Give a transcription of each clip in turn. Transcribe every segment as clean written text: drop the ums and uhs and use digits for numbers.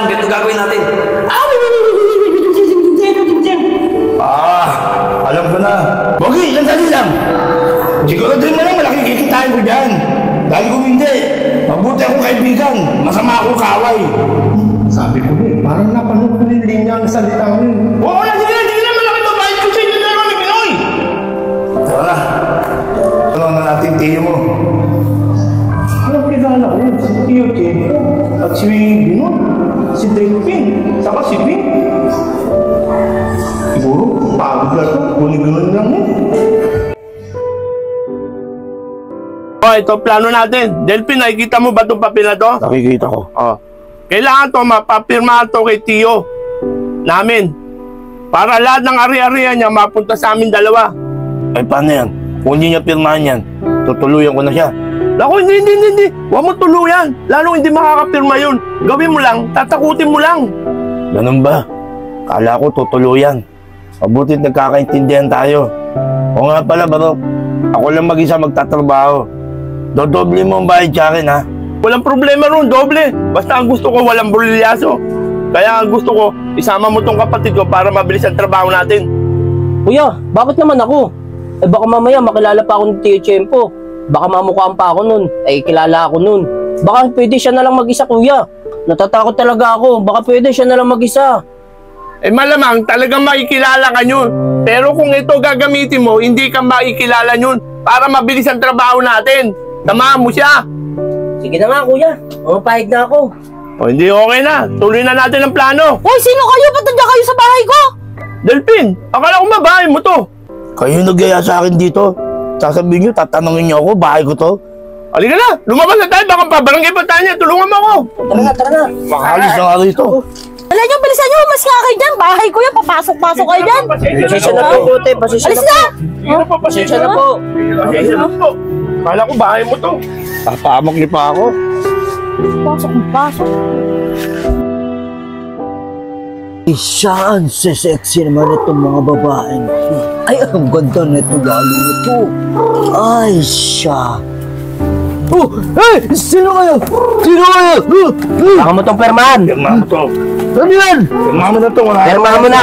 ganito gagawin natin. Alam ko na. Bogi, ilan sali lang. Siguro din mo lang malaki kikitain ko dyan. Dahil kung hindi, mabuti akong kaibigan. Masama akong kaway. Sabi ko parang napanood ko yung linya ng salita mo. Oo na, sige na, malaki to. Bahit ko sa inyo na naman ni Pinoy. Tara na. Tulungan na natin tiyo mo. Anong kilala ko yun? Si Tio Tiempo at si Bino, si Delphin, saka si Pin. Siguro, pagod na ito. Gunin-gunin lang yun. Ito plano natin. Delphin, nakikita mo ba itong papel na to? Nakikita ko. Kailangan to mapapirma to kay Tio namin. Para lahat ng ari-arian niya mapunta sa amin dalawa. Ay, paano yan? Kung hindi niya pirmahan yan, tutuluyan ko na siya. Naku, hindi. Huwag mo tuluyan. Lalo hindi makakapirma yun. Gawin mo lang, tatakutin mo lang. Ganun ba? Kala ko tutuluyan. Mabuti nagkakaintindihan tayo. O nga pala, Barok. Ako lang mag-isa magtatrabaho. Dodoble mo ang bayad sa akin, ha? Walang problema ron, doble. Basta ang gusto ko, walang burilyaso. Kaya ang gusto ko, isama mo tong kapatid ko para mabilis ang trabaho natin. Kuya, bakit naman ako? Eh baka mamaya makilala pa ako ng Tio Tiempo. Baka mamukhaan pa ako nun. Eh kilala ako nun. Baka pwede siya na lang mag-isa, kuya. Natatakot talaga ako. Baka pwede siya na lang mag-isa. Eh malamang talagang makikilala ka nyo. Pero kung ito gagamitin mo, hindi ka makikilala nyo para mabilis ang trabaho natin. Tamahan mo siya. Sige na nga, kuya. Pahig na ako. O hindi okay na. Tuloy na natin ang plano. Hoy, sino kayo? Ba't nandiyan kayo sa bahay ko? Delphin, akala ko mabahay mo to. Kayo nagaya sa akin dito. Sasabihin niyo, tatanungin niyo ako, bahay ko to. Halika na, lumabas na tayo. Baka pabarangay pa tayo niya. Tulungan mo ako. Tara na. Makahalis na nga rito. Wala niyo, bilisan niyo. Mas nga kayo dyan. Bahay ko yan. Papasok-pasok kayo dyan. Pasensya na po, Kote. Pasensya Alis na na! po. Pasensya na po. Pasensya na po. Akala ko bahay mo to. Tapamak niyo pa ako. Pasok. Saan sexy naman itong mga babaeng. Ay, ang ganda na ito lalo ito. Ay, siya. Oh, hey! Sino kayo? Baka mo itong permahan. Pirmahan mo to. Ano yan? Pirmahan mo na to. Permahan mo na.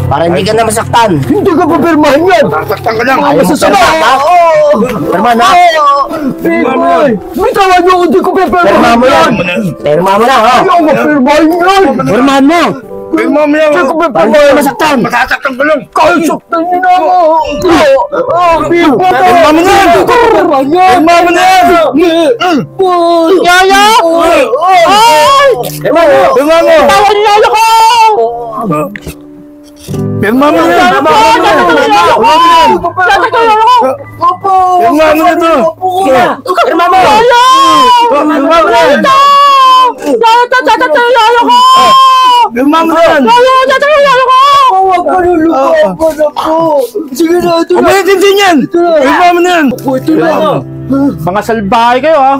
Para hindi ka na masaktan. Hindi ka pa pirmahan yan. Sasaktan ka lang. Ayaw mo permahan, ha? Permahan, ha? Big boy! Bitawan niyo kung di ko Permahan mo yan. Permahan mo na, ha? Ayaw ko pirmahan yan. Permahan mo. Pirmahan mo yan. Para hindi ka masaktan. Masasaktan ka lang. Kahit saktan niyo na ako. Big boy! Permahan mo na. Pirmahan mo na yan. Yaya! Ay! Pirmahan mo. Tawag niyo yaya ko! Pirmahan mo na yan. Tawag ko yaya ko! Pirmahan mo na to. Permahan mo. Yaya! Pirmahan mo na yan. Yaya ko! Pirmahan mo na yan. Yaya ko! Huwag ka nalulukaw ka na po. Sige na, ito Huwag na. mo natintin yan. Pirmahan mo na yan. Ito na. Mga salbahe kayo, ha?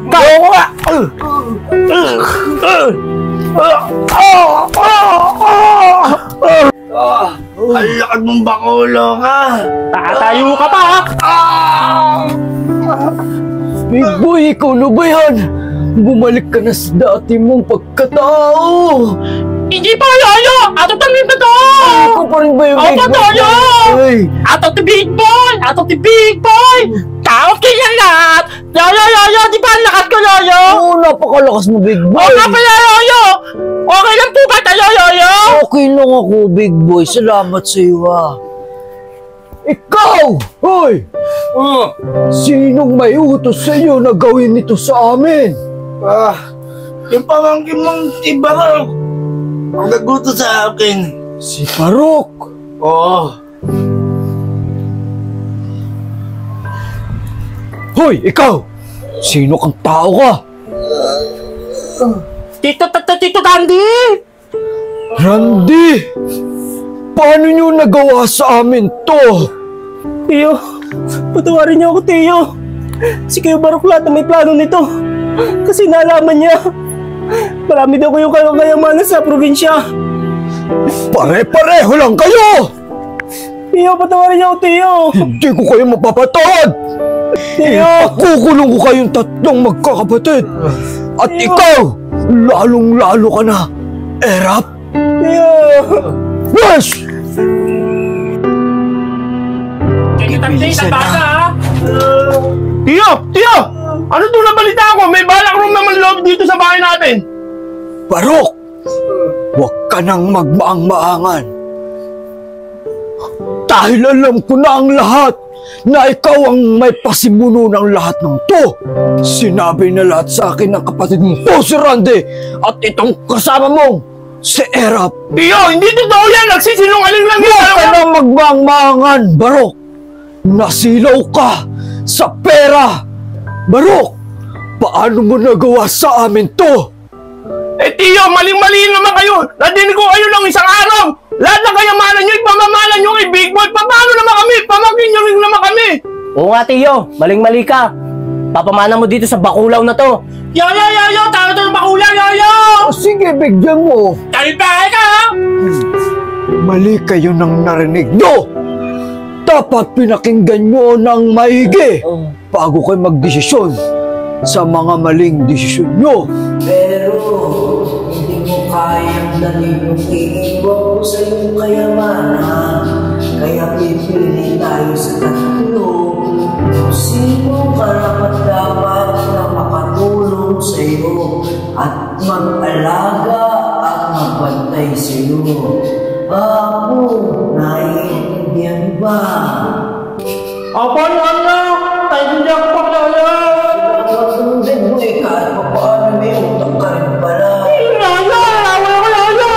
Kaya ko nga. Ang lakad mong bakulo ka. Tatayo ka pa, ha? Big boy, ikaw na ba yan? Bumalik ka na sa dati mong pagkatao. Hindi pa yaya! Ato talim na to! Ikaw pa rin ba yung big Opo, boy? tayo! Ay, Ato the big boy! Ato the big boy! Kaot kayo lahat! Yaya! Di ba ang lakas ko, yaya? oo, napakalakas mo, big boy. Oo nga pala, yaya! Okay lang po ba tayo, yaya? Okay lang ako, big boy. Salamat sa iyo, ha. Ikaw! Hoy! Sinong may utos sa iyo na gawin ito sa amin? Yung pamangkin mong Tibarok. Ang naguto sa akin. Si Parok. Oo. Hoy, ikaw! Sino kang tao ka? Tito Dandy! Randy! Paano niyo nagawa sa amin to? Tio, patawarin niyo ako, Tio. Si Kuya Barok lahat na may plano nito. Kasi nalaman niya, marami daw kayong kayamanan sa probinsya. Pare-pareho lang kayo! Tio, patawarin niyo ako, Tio. Hindi ko kayo mapapatawad! Ipakukulong ko kayong tatlong magkakapatid. At ikaw, lalong-lalo ka na, Erap. Yes! Kita bata ha? Tiyo! Ano to na balita ko? May balak room naman loob dito sa bahay natin. Barok! Huwag ka nang magmaang-maangan. Dahil alam ko na ang lahat na ikaw ang may pasimuno ng lahat ng to. Sinabi na lahat sa akin ng kapatid mo po si Randy at itong kasama mong si Erap. Tiyo, hindi totoo yan. Nagsisinungaling lang Huwag ka yan. nang magmaang-maangan, Barok. Nasilaw ka sa pera. Barok, paano mo nagawa sa amin to? Tiyo, maling-mali naman kayo. Nadinig ko kayo ng isang araw. Lahat ng kayamanan nyo, ipamamalan nyo kay Big Boy. Paano naman kami? Pamangkin nyo rin naman kami. Oo nga, Tiyo. Maling-mali ka. Papamana mo dito sa bakulaw na to. Yo! Tawag ito ng bakula, yo! Sige, bigyan mo. Talipay ka ha? Mali kayo nang narinig nyo. Dapat pinakinggan nyo ng maigi bago kayo magdesisyon sa mga maling desisyon nyo. Pero hindi mo kayang dalhin yung iiwan ko sa iyong kayamanan. Kaya pipili tayo sa tatlo. Sino karapat-dapat na makatulong sa iyo at mag-alaga at magbantay sa iyo? Ako, naiintindihan ba? Apa na? Naiintindihan ko pa kaya. Matundin mo kahit paano may utang ka rin pala. Laya! Wala ko laya!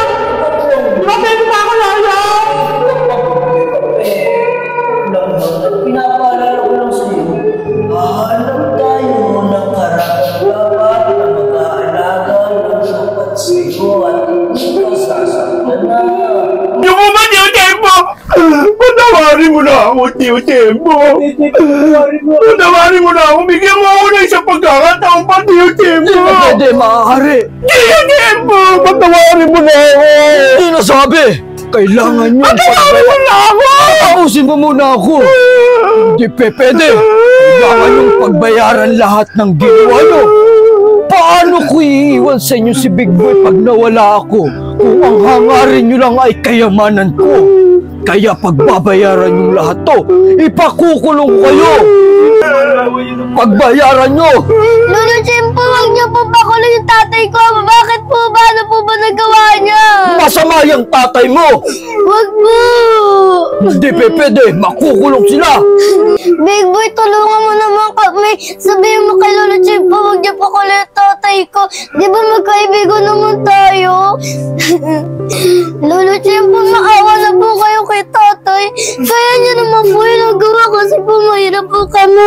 Mabebe pa ako laya! Pinapaalala ko lang sa'yo, hahanap tayo ng karapat-dapat na mag-aalaga ng dapat sa'yo at hindi ka sasaktan na. Yung mo ba, Tiyo Tempo? Patawarin mo na ako, Tiyo Tempo. Patawarin mo na ako. Bigyan mo ako ng isang pagkakataon pa, Tiyo Tempo. Hindi na pwede, maaari. Tiyo Tempo, patawarin mo na ako. Hindi nasabi. Kailangan nyo. Patawarin mo na ako. Pausin mo muna ako. Hindi pwede. Kailangan nyo pagbayaran lahat ng ginawa nyo. Paano ko iiwan sa inyo si Big Boy pag nawala ako? Kung ang hangarin nyo lang ay kayamanan ko. Kaya pagbabayaran nyo lahat to, ipakukulong ko kayo. Pagbayaran nyo. Lolo Chimpo, huwag niyo po pakulong yung tatay ko. Bakit po ba? Ano po ba nagawa niya? Masama yung tatay mo. Huwag po. Hindi pwede. Makukulong sila. Big Boy, tulungan mo naman kami. Sabihin mo kay Lolo Chimpo, huwag niyo pakulong yung tatay ko. Di ba magkaibigan naman tayo? Lolo Chimpo, maawa na po kayo kay tatay. Kaya niya naman po yung nagawa kasi po mahirap po kami.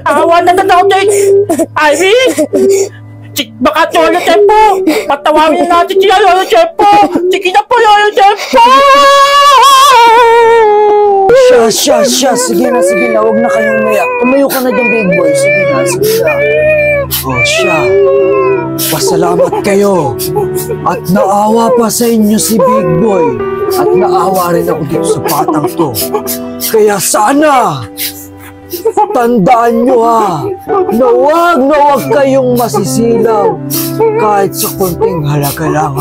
Awa na natin! Ivy! Baka Lolo Tempo! Patawarin natin si Lolo Tempo! Sige na po, Lolo Tempo! Siya. Sige na. Huwag na kayong umiyak. Tumayo ka na dyan, Big Boy. Sige na. Siya. Pasalamat kayo. At naawa pa sa inyo si Big Boy. At naawa rin ako dito sa batang to. Kaya sana, tandaan nyo na huwag kayong masisilaw kahit sa konting halaga lang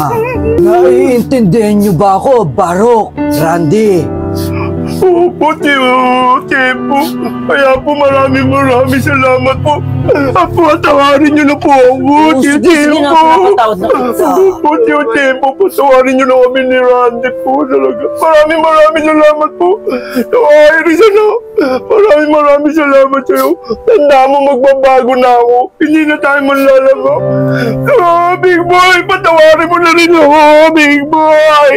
Naiintindihan nyo ba ako, Barok, Randy? Opo, Tiyo Tempo. Kaya po maraming salamat po. At patawarin niyo na po ako, Tiyo Tempo. Pinapatawad na kita. Opo, Tiyo Tempo. Patawarin niyo na kami ni Randy po. Talaga. Maraming salamat po. Irisa na. Maraming salamat sa'yo. Tanda mo, magbabago na ako. Hindi na tayo manlalaro. Big Boy, patawarin mo na rin ako, Big Boy.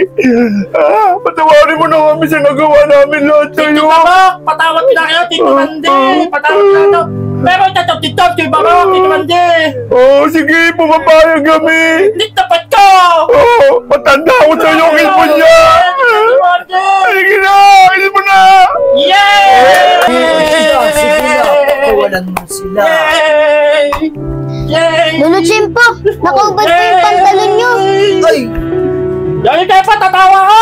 Patawarin mo na kami sa nagawa namin lahat sa'yo. Tito Barok! Patawad na kayo, Tito Mande! Patawad na ito! Pero Tito Barok, Tito Mande! Sige, pumapayag kami. Tapat ko! Matanda ko sa'yo ang ilpon niya. Tito Mande! Sige na, ilpon mo na. Yay! Sige na, pakawalan mo sila. Yay! Lolo Chimpo, nakaubad po yung pantalon niyo. Ay! Lolo Tempo, tatawa ko!